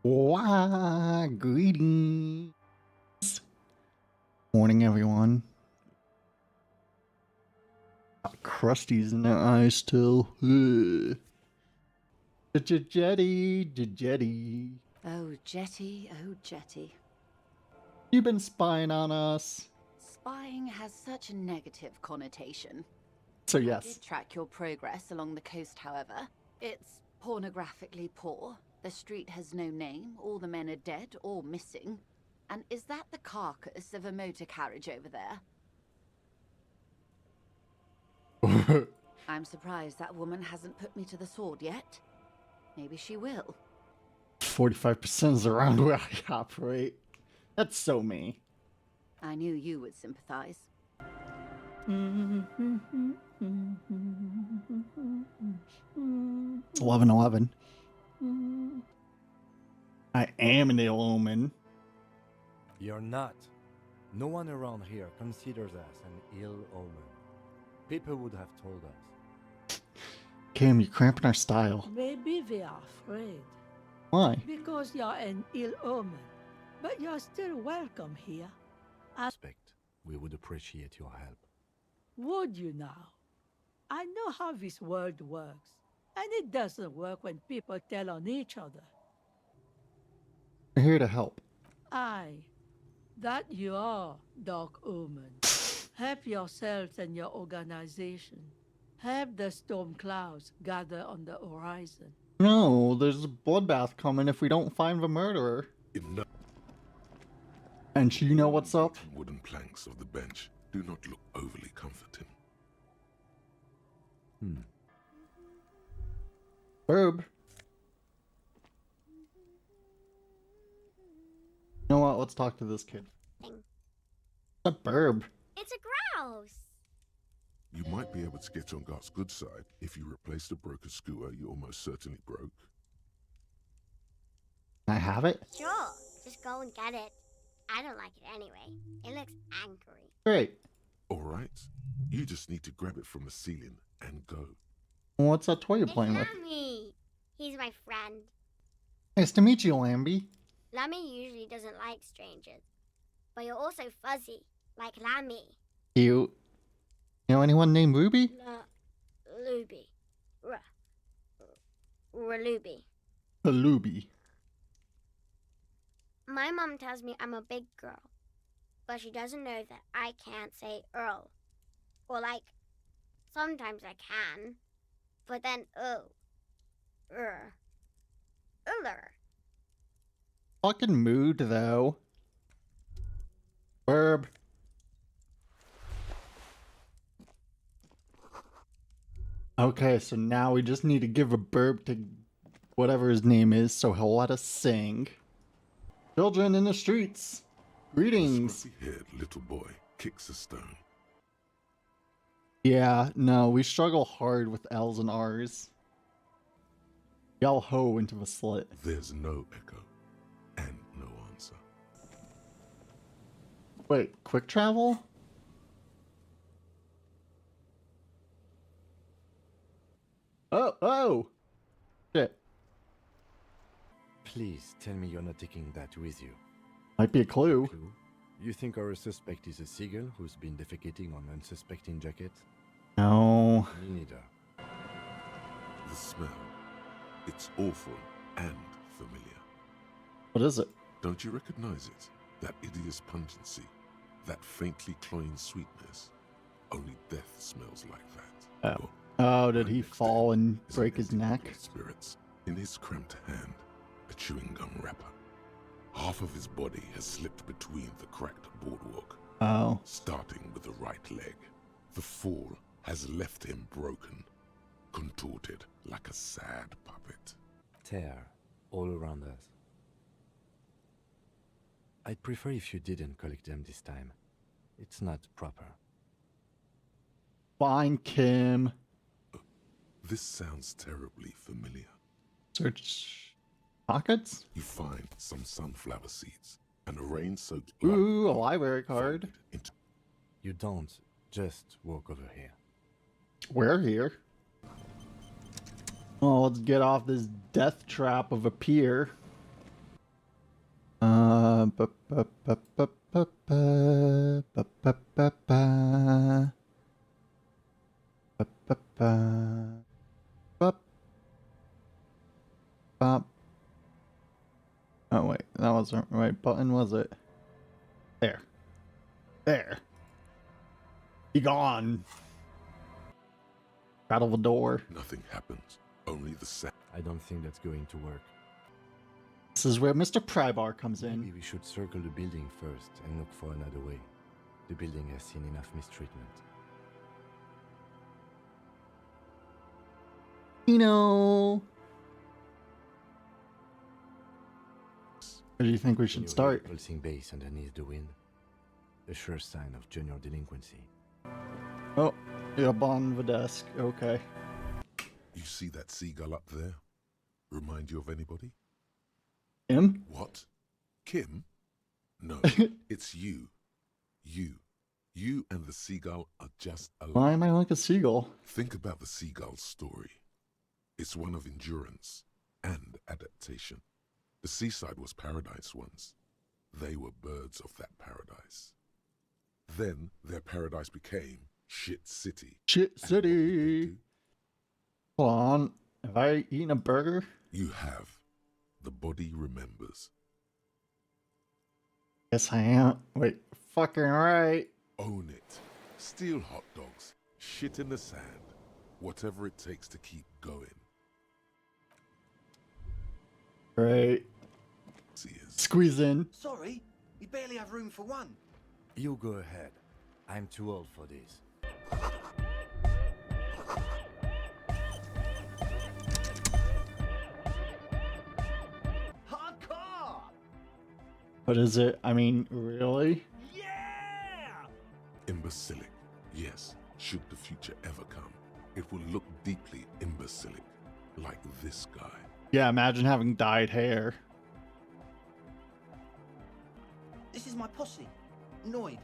Wow, greetings. Morning, everyone. Got crusties in their eyes still. Ugh. Jetty. Oh, Jetty, oh, Jetty. You been spying on us. Spying has such a negative connotation. So I yes. did track your progress along the coast, however. It's pornographically poor. The street has no name, all the men are dead or missing. And is that the carcass of a motor carriage over there? I'm surprised that woman hasn't put me to the sword yet. Maybe she will. 45% is around where I operate. That's so me. I knew you would sympathize. It's 11:11. I am an ill-omen. You're not. No one around here considers us an ill omen. People would have told us. Kim, you're cramping our style. Maybe they are afraid. Why? Because you're an ill omen. But you're still welcome here. Respect. We would appreciate your help. Would you now? I know how this world works. And it doesn't work when people tell on each other. We're here to help. Aye, that you are, Dark Omen. Help yourselves and your organization. Help the storm clouds gather on the horizon. No, there's a bloodbath coming if we don't find the murderer. Enough. And you know what's up? Wooden planks of the bench do not look overly comforting. Burb. You know what? Let's talk to this kid. Thing. A burb. It's a grouse. You might be able to get on Gart's good side if you replace the broken scooter you almost certainly broke. Can I have it? Sure, just go and get it. I don't like it anyway. It looks angry. Great. Alright, you just need to grab it from the ceiling and go. What's that toy you're It's playing with? Lammy. He's my friend. Nice to meet you, Lambie. Lammy usually doesn't like strangers. But you're also fuzzy, like Lammy. Cute. You know anyone named Ruby? Luby. Raluby. Luby. My mom tells me I'm a big girl. But she doesn't know that I can't say Earl. Or sometimes I can. But then Uller. Fucking mood, though. Burb. Okay, so now we just need to give a burb to whatever his name is so he'll let us sing. Children in the streets. Greetings. The scruffy-haired little boy kicks a stone. Yeah, no, we struggle hard with L's and R's. Yell ho into the slit. There's no echo and no answer. Wait, quick travel? Oh! Shit. Please tell me you're not taking that with you. Might be a clue. Clue? You think our suspect is a seagull who's been defecating on unsuspecting jackets? No. Me neither. The smell. It's awful and familiar. What is it? Don't you recognize it? That hideous pungency. That faintly cloying sweetness. Only death smells like that. Oh. Oh, did right he next to fall him and is break an his empty neck? bottle of spirits. In his cramped hand, a chewing gum wrapper. Half of his body has slipped between the cracked boardwalk, Oh. starting with the right leg. The fall has left him broken, contorted like a sad puppet. Tear all around us. I'd prefer if you didn't collect them this time. It's not proper. Fine, Kim. This sounds terribly familiar. Search pockets? You find some sunflower seeds and a rain-soaked Ooh, a blood library card. folded into You don't just walk over here. We're here. Well, let's get off this death trap of a pier. ba, ba, ba, ba, ba, ba, ba, ba, ba. Ba, ba, ba. Ba, ba. Oh wait, that wasn't the right button, was it? There. There. Be gone. Rattle the door. Nothing happens. Only the sound. I don't think that's going to work. This is where Mr. Prybar comes Maybe in. we should circle the building first and look for another way. The building has seen enough mistreatment. Where do you think we Can should you start? hear pulsing bass underneath the wind? A sure sign of junior delinquency. Oh, up on the desk. Okay. You see that seagull up there? Remind you of anybody? Him? What? Kim? No, it's you. You and the seagull are just alike. Why am I like a seagull? Think about the seagull's story. It's one of endurance and adaptation. The seaside was paradise once. They were birds of that paradise. Then their paradise became Shit City. Shit And what did they City. do? Hold on. Have I eaten a burger? You have. The body remembers. Yes, I am. Wait, fucking right. Own it. Steal hot dogs. Shit in the sand. Whatever it takes to keep going. Right. Seers. Squeeze in. Sorry, we barely have room for one. You go ahead. I'm too old for this. Hardcore! What is it? I mean, really? Yeah! Imbecilic. Yes, should the future ever come, it will look deeply imbecilic. Like this guy. Yeah, imagine having dyed hair. This is my posse. Noid.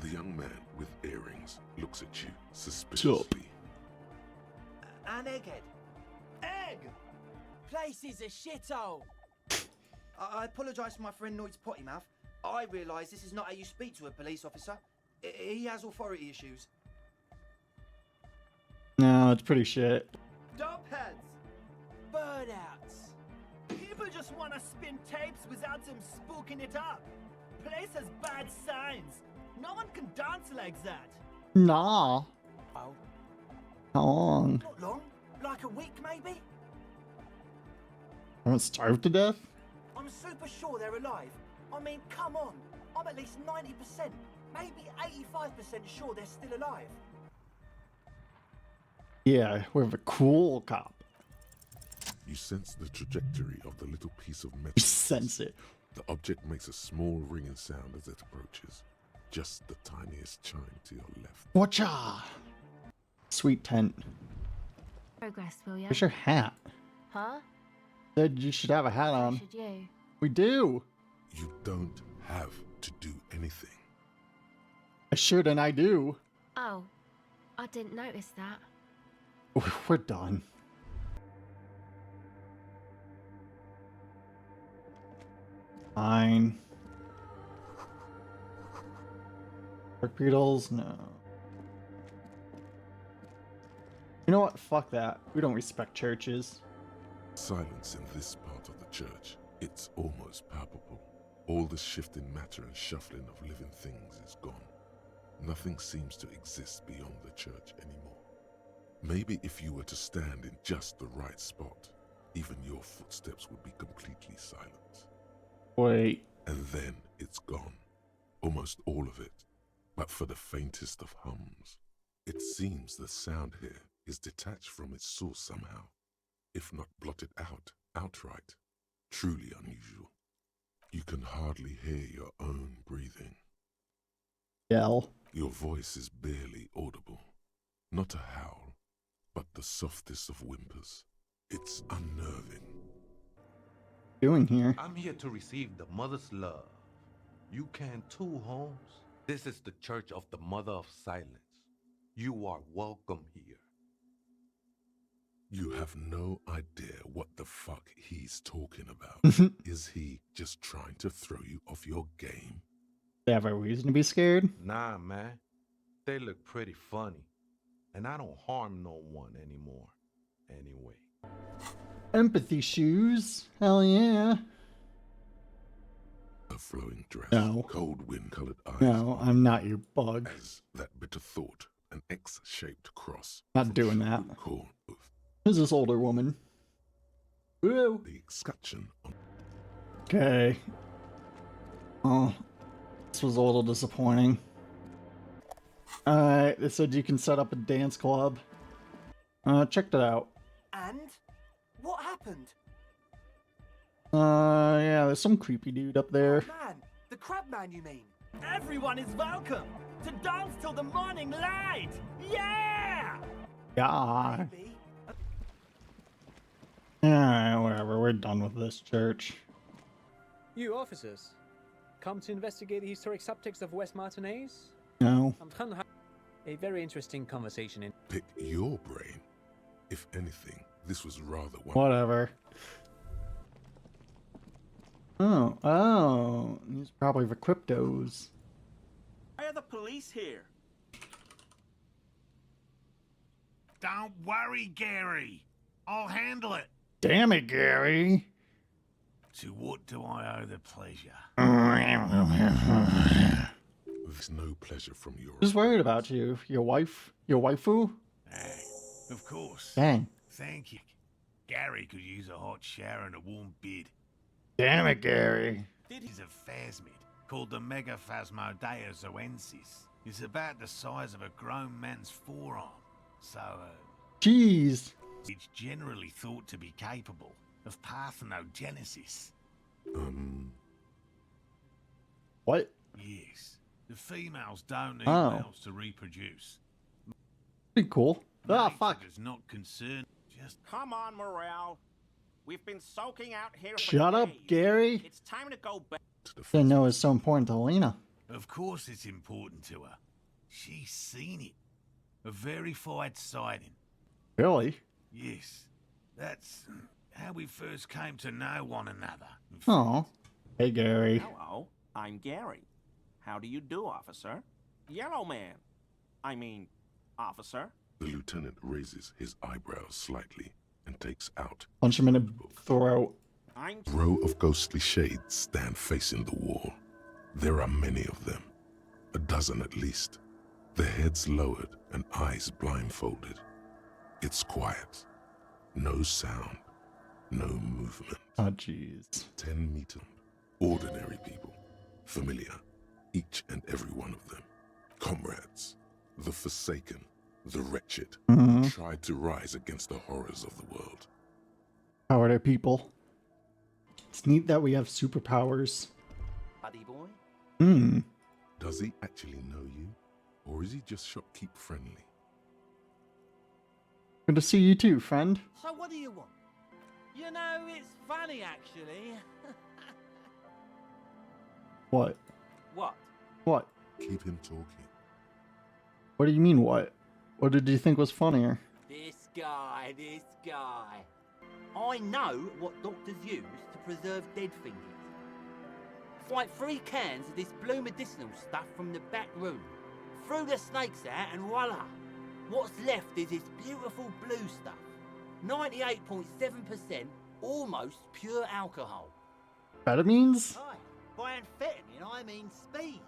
The young man with earrings looks at you suspiciously. And Egghead. Egg! Place is a shithole. I apologise for my friend Noid's potty mouth. I realise this is not how you speak to a police officer. He has authority issues. No, it's pretty shit. Dubheads! Burnouts. People just want to spin tapes without them spooking it up. Place has bad signs. No one can dance like that. Nah. Oh, How long? not long. Like a week, maybe? I haven't starved to death? I'm super sure they're alive. I mean, come on. I'm at least 90%, maybe 85% sure they're still alive. Yeah, we're the cool cop. You sense the trajectory of the little piece of metal. You sense it. The object makes a small ringing sound as it approaches. Just the tiniest chime to your left. Watcha! Sweet tent. Progress, will ya? Where's your hat? Huh? Said you should have a hat So on. should you? We do. You don't have to do anything. I should and I do. Oh, I didn't notice that. We're done. Fine. Dark beetles? No. You know what? Fuck that. We don't respect churches. Silence in this part of the church. It's almost palpable. All the shifting matter and shuffling of living things is gone. Nothing seems to exist beyond the church anymore. Maybe if you were to stand in just the right spot, even your footsteps would be completely silent. Wait. And then it's gone. Almost all of it. But for the faintest of hums. It seems the sound here is detached from its source somehow, if not blotted out outright. Truly unusual. You can hardly hear your own breathing. Yell. Your voice is barely audible. Not a howl, but the softest of whimpers. It's unnerving. Doing here? I'm here to receive the mother's love. You can too, Holmes. This is the Church of the Mother of Silence. You are welcome here. You have no idea what the fuck he's talking about. Is he just trying to throw you off your game? They have a reason to be scared? Nah, man. They look pretty funny. And I don't harm no one anymore. Anyway. Empathy shoes? Hell yeah. A flowing dress, No. cold wind-colored eyes. No, I'm not your bug. As that bitter thought, an X-shaped cross. Not from doing chocolate that. corn of Who's this older woman? Woo! the escutcheon on Okay. Oh, this was a little disappointing. Alright, they said you can set up a dance club. Checked it out. And? What happened? Yeah, there's some creepy dude up there. Oh, man, the crab man, you mean? Everyone is welcome to dance till the morning light. Yeah! Yeah. Maybe. Alright, whatever, we're done with this church. You officers, come to investigate the historic subtext of West Martinez? No. I'm trying to have a very interesting conversation in. pick your brain. If anything, this was rather one. Whatever. Oh, these are probably the cryptos. Why are the police here? Don't worry, Gary. I'll handle it. Damn it, Gary. To what do I owe the pleasure? There's no pleasure from your. Just worried about you. Your waifu? Of course. Dang. Thank you. Gary could use a hot shower and a warm bed. Damn it, Gary. He's a phasmid called the Megaphasmodeus zoensis. It's about the size of a grown man's forearm. So, Jeez. it's generally thought to be capable of parthenogenesis. What? Yes. The females don't need Oh. males to reproduce. Pretty cool. Ah, Nature fuck. does not concern. Just Come on, Morale. We've been soaking out here for Shut up, days. Gary. It's time to go back. Didn't know it was so important to Lena. Of course it's important to her. She's seen it. A verified sighting. Really? Yes. That's how we first came to know one another. Oh. Hey, Gary. Hello, I'm Gary. How do you do, officer? Yellow man. I mean, officer. The lieutenant raises his eyebrows slightly and takes out. Punch him in the throat. I'm A row of ghostly shades stand facing the wall. There are many of them, a dozen at least, their heads lowered and eyes blindfolded. It's quiet. No sound, no movement. Oh, jeez. 10 meters. Ordinary people. Familiar. Each and every one of them. Comrades. The forsaken. The wretched. Mm-hmm. Tried to rise against the horrors of the world. How are their people? It's neat that we have superpowers. buddy boy. Hmm. Does he actually know you? Or is he just shopkeep friendly? Good to see you too, friend. So what do you want? You know, it's funny actually. What? What? What? Keep him talking. What do you mean, what? What did you think was funnier? This guy. I know what doctors use to preserve dead fingers. It's like 3 cans of this blue medicinal stuff from the back room. Threw the snakes out and voila! What's left is this beautiful blue stuff. 98.7% almost pure alcohol. Vitamins? Aye, by amphetamine I mean speed.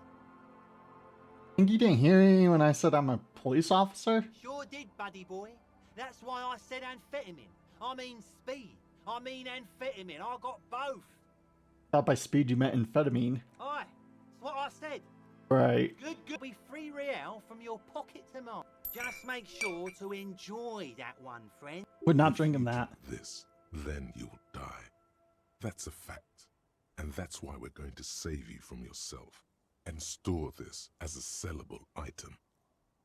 Think you didn't hear me when I said I'm a police officer? Sure did, buddy boy. That's why I said amphetamine. I mean speed. I mean amphetamine. I got both. Thought by speed you meant amphetamine. Aye, that's what I said. Right. Good. Be free real from your pocket to mine. Just make sure to enjoy that one, friend. We're not If drinking you that. do this, then you'll die. That's a fact. And that's why we're going to save you from yourself and store this as a sellable item.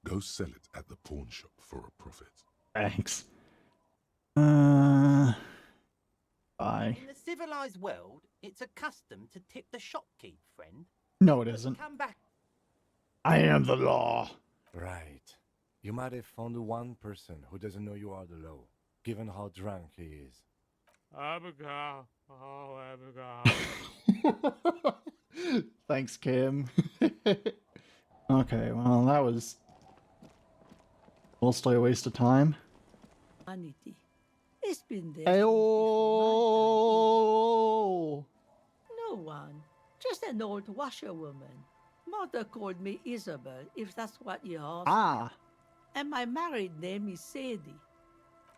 Go sell it at the pawn shop for a profit. Thanks. Bye. In the civilized world, it's a custom to tip the shopkeep, friend. No, it isn't. Come back. I am the law. Right. You might have found one person who doesn't know you are the law. given how drunk he is. Abigail. Oh, Abigail. Thanks, Kim. Okay, well, that was mostly a waste of time. Humanity. It's been there Ayo! since before my time. No one. Just an old washerwoman. Mother called me Isabel, if that's what you asked. Ah, And my married name is Sadie.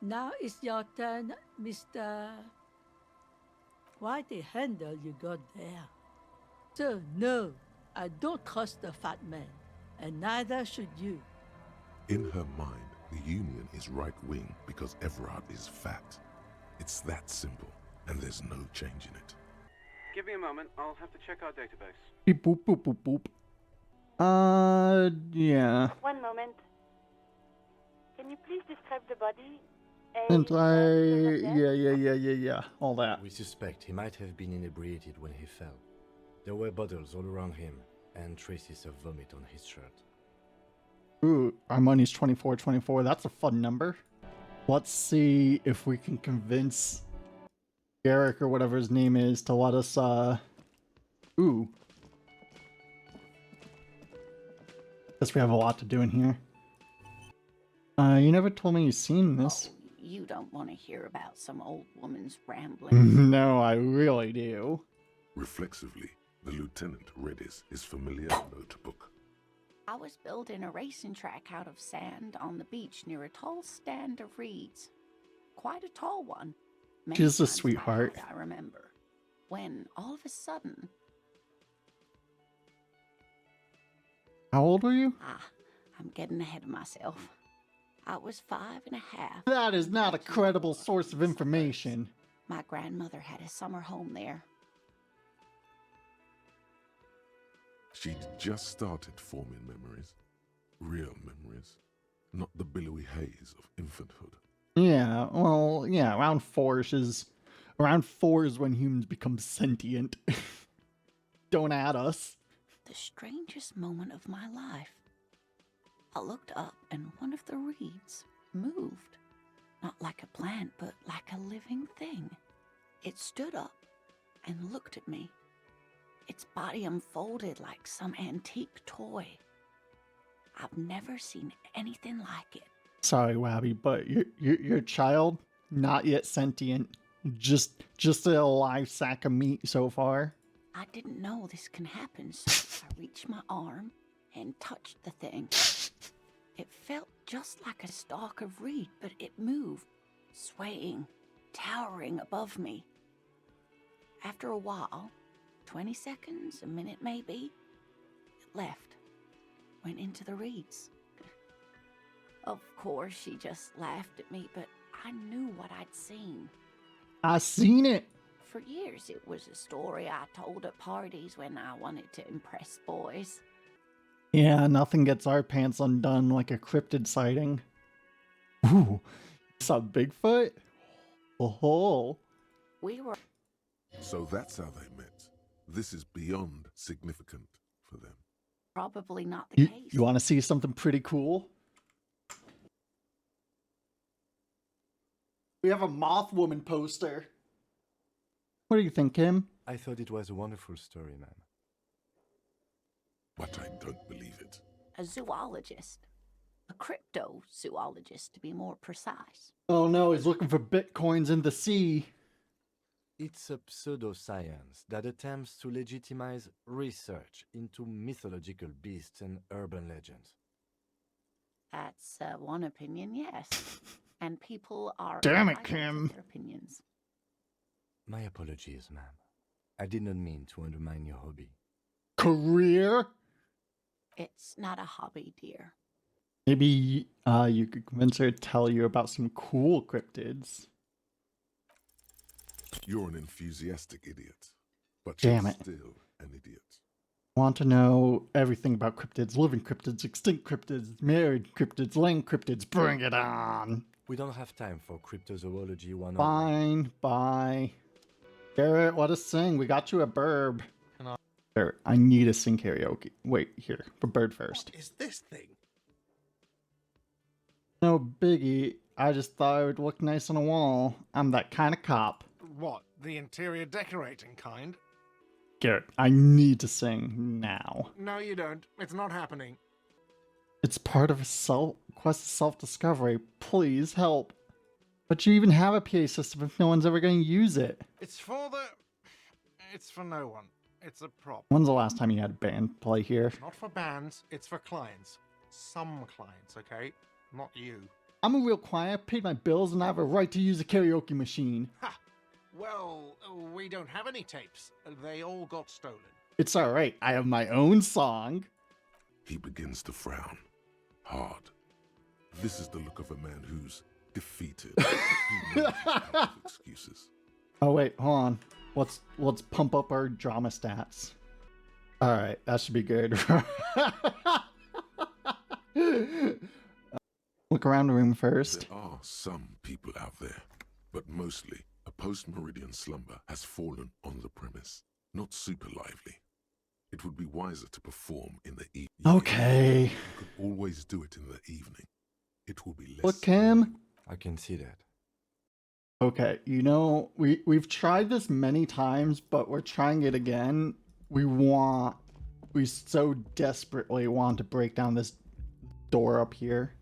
Now it's your turn, Mr. Quite a handle you got there. So, no, I don't trust the fat man, and neither should you. In her mind, the Union is right-wing because Everard is fat. It's that simple, and there's no change in it. Give me a moment, I'll have to check our database. beep boop boop boop boop. Yeah. One moment. Can you please describe the body? And yeah, all that. We suspect he might have been inebriated when he fell. There were bottles all around him, and traces of vomit on his shirt. Ooh, our money's 2424. That's a fun number. Let's see if we can convince Garrick or whatever his name is to let us, Ooh. Guess we have a lot to do in here. You never told me you've seen this. Oh, you don't want to hear about some old woman's ramblings. No, I really do. Reflexively, the lieutenant read his familiar notebook. I was building a racing track out of sand on the beach near a tall stand of reeds. Quite a tall one. Many She's a times sweetheart. I remember. When all of a sudden... How old were you? I'm getting ahead of myself. I was 5.5. That is not a credible source of information. My grandmother had a summer home there. She'd just started forming memories. Real memories. Not the billowy haze of infanthood. Yeah, well, yeah, around 4 is when humans become sentient. Don't add us. The strangest moment of my life. I looked up and one of the reeds moved. Not like a plant, but like a living thing. It stood up and looked at me. Its body unfolded like some antique toy. I've never seen anything like it. Sorry, Wabby, but your child, not yet sentient. Just a live sack of meat so far. I didn't know this can happen, so I reached my arm and touched the thing. It felt just like a stalk of reed, but it moved, swaying, towering above me. After a while, 20 seconds, a minute maybe, it left, went into the reeds. Of course, she just laughed at me, but I knew what I'd seen. I seen it. For years, it was a story I told at parties when I wanted to impress boys. Yeah, nothing gets our pants undone like a cryptid sighting. Ooh, you saw Bigfoot? Oh. We were... So that's how they met. This is beyond significant for them. Probably not the case. You want to see something pretty cool? We have a moth woman poster. What do you think, Kim? I thought it was a wonderful story, ma'am. But I don't believe it. A zoologist. A cryptozoologist, to be more precise. Oh no, he's looking for bitcoins in the sea. It's a pseudoscience that attempts to legitimize research into mythological beasts and urban legends. That's one opinion, yes. And people are... Damn it, entitled Kim. to their opinions. My apologies, ma'am. I did not mean to undermine your hobby. Career? It's not a hobby, dear. Maybe you could convince her to tell you about some cool cryptids. You're an enthusiastic idiot. But Damn you're it. still an idiot. Want to know everything about cryptids, living cryptids, extinct cryptids, married cryptids, land cryptids, bring it on! We don't have time for cryptozoology 101. Fine, bye. Garrett, let us sing. We got you a burb. Garrett, I need to sing karaoke. Wait, here, for bird first. What is this thing? No biggie. I just thought it would look nice on a wall. I'm that kind of cop. What, the interior decorating kind? Garrett, I need to sing now. No, you don't. It's not happening. It's part of a quest of self-discovery. Please help. But you even have a PA system if no one's ever going to use it. It's for the... It's for no one. It's a prop. When's the last time you had a band play here? Not for bands, it's for clients. Some clients, okay? Not you. I'm a real client, paid my bills, and I have a right to use a karaoke machine. Ha! Well, we don't have any tapes. They all got stolen. It's alright, I have my own song. He begins to frown. Hard. This is the look of a man who's defeated. He knows he's out of excuses. Oh wait, hold on. Let's pump up our drama stats. Alright, that should be good. Look around the room first. There are some people out there, but mostly a post-meridian slumber has fallen on the premise. Not super lively. It would be wiser to perform in the evening. Okay. You could always do it in the evening. It will be less... Look, Cam. I can see that. Okay, you know, we've tried this many times, but we're trying it again. We so desperately want to break down this door up here.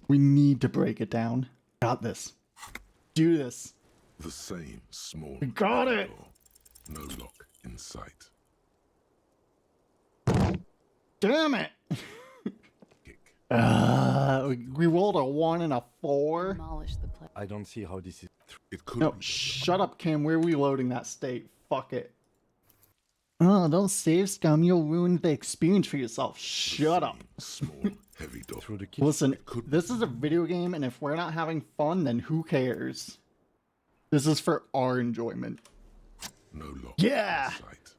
We need to break it down. Got this. Do this. The same small... We got it! door. No lock in sight. Damn it! We rolled a 1 and a 4. I don't see how this is... It could No, shut up, Kim. We're reloading that state. Fuck it. Oh, don't save scum. You'll ruin the experience for yourself. Shut up. Small, heavy door. Through the Listen, this is a video game, and if we're not having fun, then who cares? This is for our enjoyment. No lock Yeah! in sight.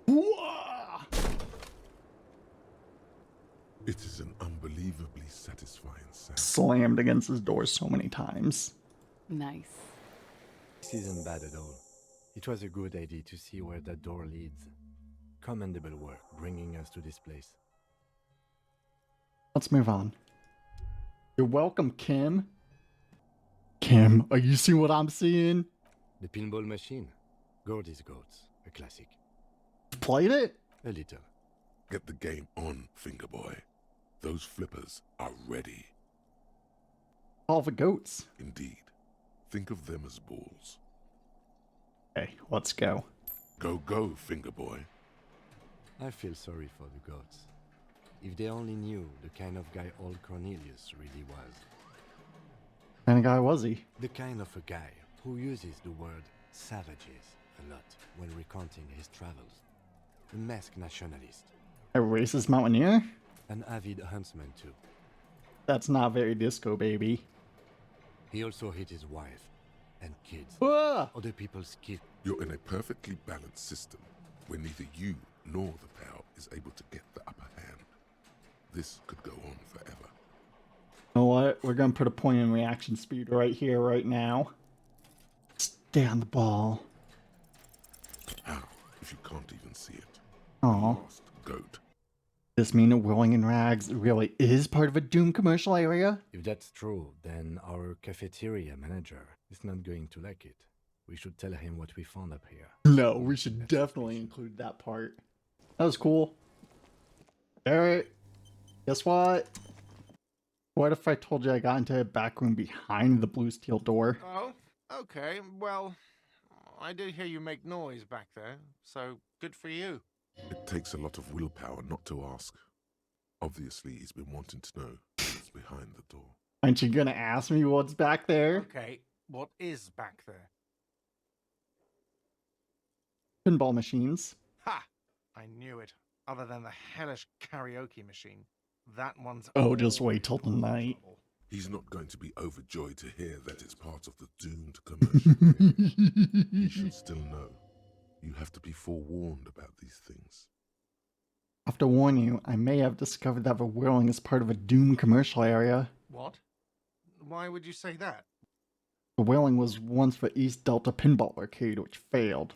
Whoa! It is an unbelievably satisfying sound. Slammed against his door so many times. Nice. This isn't bad at all. It was a good idea to see where that door leads. Commendable work bringing us to this place. Let's move on. You're welcome, Kim. Kim, are you seeing what I'm seeing? The pinball machine. Gordy's Goats. A classic. Played it? A little. Get the game on, Fingerboy. Those flippers are ready. All the goats. Indeed. Think of them as balls. Okay, let's go. Go, go, Fingerboy. I feel sorry for the goats. If they only knew the kind of guy old Cornelius really was. What kind of guy was he? The kind of a guy who uses the word savages a lot when recounting his travels. A masked nationalist. A racist mountaineer? An avid huntsman too. That's not very disco, baby. He also hit his wife and kids. Ah! Other people's kids. You're in a perfectly balanced system where neither you nor the POW is able to get the upper hand. This could go on forever. You know what? We're gonna put a point in reaction speed right here, right now. Stay on the ball. How if you can't even see it? Aw. Lost goat. Does this mean that Rolling in Rags really is part of a Doom commercial area? If that's true, then our cafeteria manager is not going to like it. We should tell him what we found up here. No, we should definitely include that part. That was cool. Alright. Guess what? What if I told you I got into a back room behind the blue steel door? Oh, okay. Well, I did hear you make noise back there, so good for you. It takes a lot of willpower not to ask. Obviously, he's been wanting to know what's behind the door. Aren't you gonna ask me what's back there? Okay, what is back there? Pinball machines. Ha! I knew it. Other than the hellish karaoke machine. That one's... Oh, just wait till tonight. He's not going to be overjoyed to hear that it's part of the doomed commercial. You should still know. You have to be forewarned about these things. I have to warn you, I may have discovered that the whirling is part of a Doom commercial area. What? Why would you say that? The whirling was once the East Delta Pinball Arcade, which failed.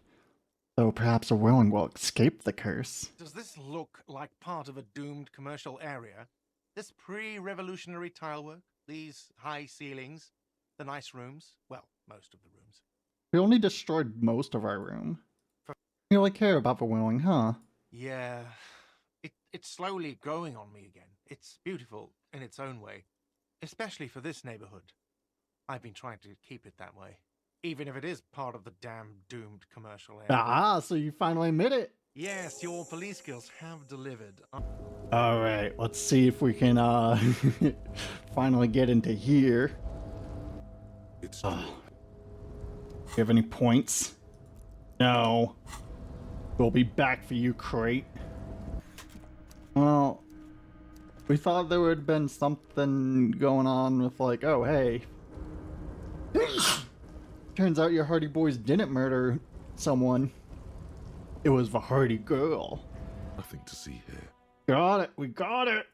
So perhaps the whirling will escape the curse. Does this look like part of a doomed commercial area? This pre-revolutionary tile work, these high ceilings, the nice rooms, well, most of the rooms. We only destroyed most of our room. You really care about the wailing, huh? Yeah, it's slowly growing on me again. It's beautiful in its own way, especially for this neighborhood. I've been trying to keep it that way, even if it is part of the damn doomed commercial area. Ah, so you finally admit it. Yes, your police skills have delivered. Alright, let's see if we can finally get into here. It's Do you have any points? No. We'll be back for you, Crate. Well, we thought there would have been something going on with like, oh hey. Turns out your Hardy boys didn't murder someone. It was the Hardy girl. nothing to see here. Got it, we got it.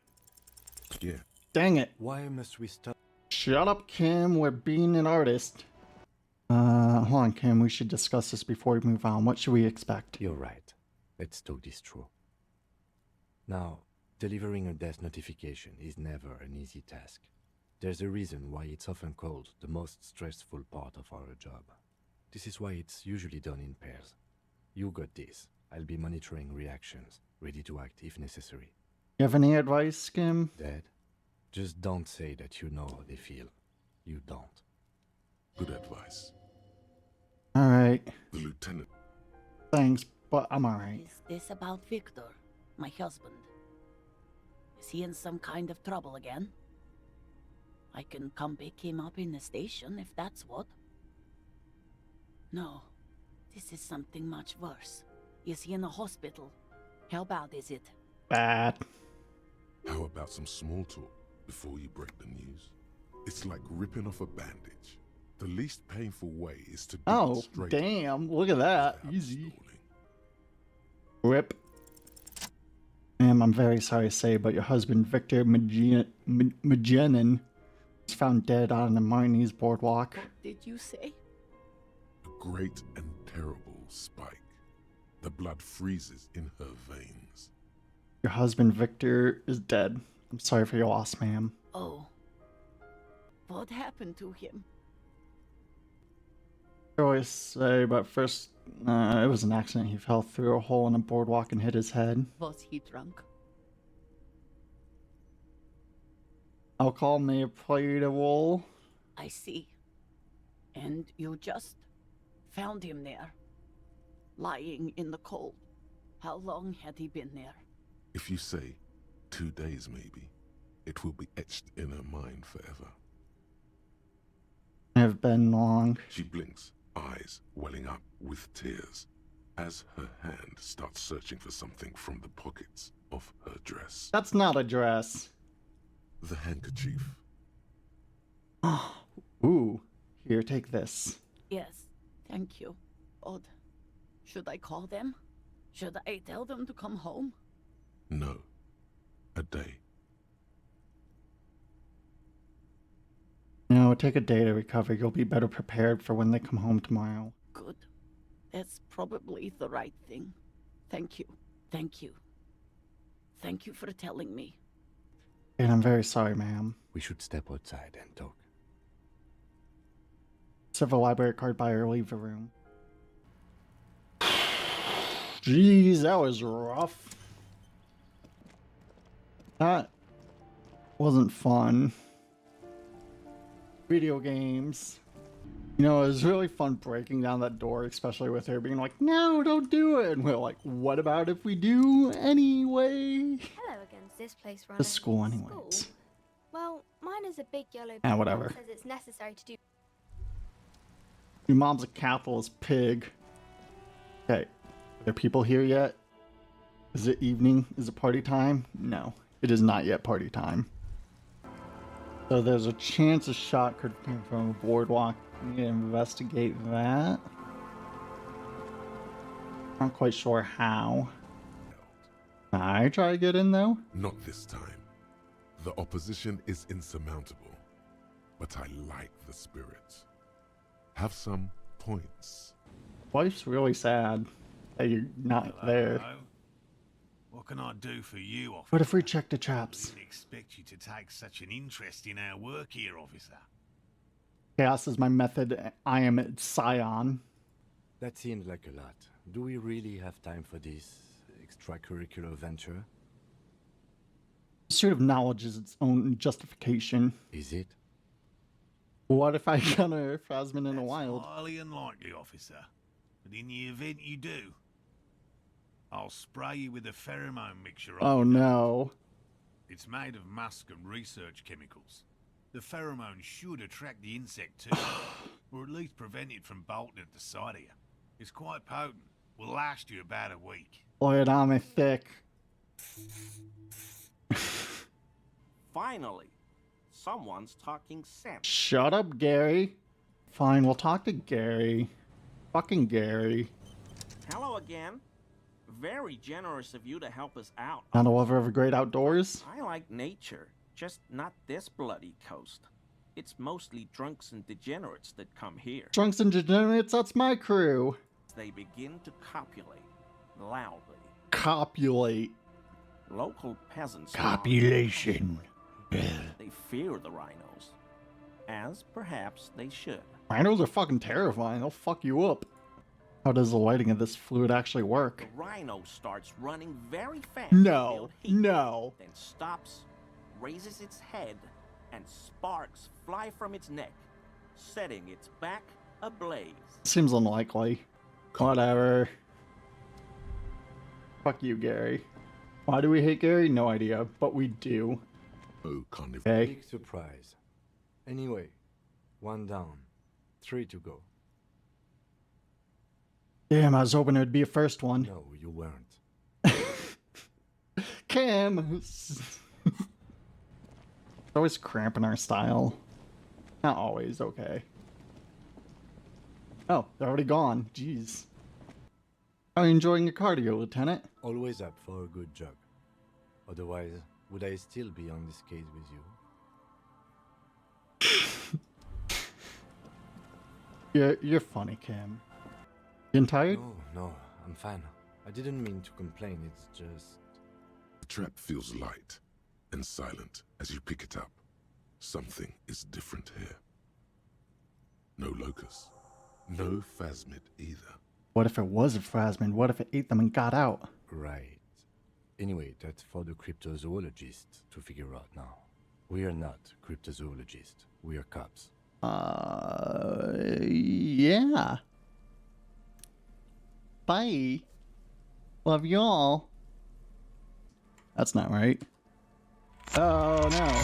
Yeah. Dang it. Why must we stop? Shut up, Kim, we're being an artist. Hold on, Kim, we should discuss this before we move on. What should we expect? You're right. Let's talk this through. Now, delivering a death notification is never an easy task. There's a reason why it's often called the most stressful part of our job. This is why it's usually done in pairs. You got this. I'll be monitoring reactions, ready to act if necessary. You have any advice, Kim? Dad, just don't say that you know how they feel. You don't. Good advice. Alright. The lieutenant. Thanks, but I'm alright. Is this about Victor, my husband? Is he in some kind of trouble again? I can come pick him up in the station if that's what. No, this is something much worse. Is he in a hospital? How bad is it? Bad. How about some small talk before you break the news? It's like ripping off a bandage. The least painful way is to Oh, demonstrate. damn. Look at that. Easy. Rip. Ma'am, I'm very sorry to say, but your husband, Victor Magenin, was found dead on the Marnies boardwalk. What did you say? A great and terrible spike. The blood freezes in her veins. Your husband, Victor, is dead. I'm sorry for your loss, ma'am. Oh. What happened to him? I always say, but first, it was an accident. He fell through a hole in a boardwalk and hit his head. Was he drunk? Alcohol may have played a role. I see. And you just found him there, lying in the cold. How long had he been there? If you say 2 days maybe, it will be etched in her mind forever. Have been long. She blinks, eyes welling up with tears, as her hand starts searching for something from the pockets of her dress. That's not a dress. The handkerchief. Ooh, here, take this. Yes, thank you. Odd. Should I call them? Should I tell them to come home? No. A day. No, take a day to recover. You'll be better prepared for when they come home tomorrow. Good. That's probably the right thing. Thank you. Thank you. Thank you for telling me. And I'm very sorry, ma'am. We should step outside and talk. Several library card by or leave the room. Jeez, that was rough. That wasn't fun. Video games. You know, it was really fun breaking down that door, especially with her being like, no, don't do it. And we're like, what about if we do anyway? Hello again. Is this place run The school anyways. School? Well, mine is a big yellow whatever. that says it's necessary to do. Your mom's a capitalist pig. Okay, are there people here yet? Is it evening? Is it party time? No, it is not yet party time. So there's a chance a shot could come from a boardwalk. We need to investigate that. Not quite sure how. I try to get in though. Not this time. The opposition is insurmountable, but I like the spirit. Have some points. Wife's really sad that you're not there. What can I do for you, officer? What if we check the traps? Didn't expect you to take such an interest in our work here, officer. Chaos is my method. I am Scion. That seems like a lot. Do we really have time for this extracurricular venture? Pursuit of knowledge is its own justification. Is it? What if I encounter Phasmin in the wild? Highly unlikely, officer. But in the event you do, I'll spray you with a pheromone mixture. Oh no. It's made of musk and research chemicals. The pheromone should attract the insect to you, or at least prevent it from bolting at the sight of you. It's quite potent. Will last you about a week. Lord, I'm thick. Finally, someone's talking sense. Shut up, Gary. Fine, we'll talk to Gary. Fucking Gary. Hello again. Very generous of you to help us out. Not a lover of the great outdoors? I like nature, just not this bloody coast. It's mostly drunks and degenerates that come here. Drunks and degenerates, that's my crew. They begin to copulate loudly. Copulate. Local peasants. Copulation. They fear the rhinos, as perhaps they should. Rhinos are fucking terrifying. They'll fuck you up. How does the lighting of this fluid actually work? The rhino starts running very fast. No, no. Then stops, raises its head, and sparks fly from its neck, setting its back ablaze. Seems unlikely. Whatever. Fuck you, Gary. Why do we hate Gary? No idea, but we do. Oh, kind of. Okay. Big surprise. Anyway, 1 down, 3 to go. Damn, I was hoping there'd be a first one. No, you weren't. Cam! Always cramping our style. Not always, okay. Oh, they're already gone. Jeez. Are you enjoying your cardio, Lieutenant? Always up for a good jog. Otherwise, would I still be on this case with you? You're funny, Cam. Getting tired? No, I'm fine. I didn't mean to complain, it's just... The trap feels light and silent as you pick it up. Something is different here. No locust. No phasmid either. What if it was a Phasmin? What if it ate them and got out? Right. Anyway, that's for the cryptozoologists to figure out now. We are not cryptozoologists. We are cops. Yeah. Bye. Love y'all. That's not right. Oh, no.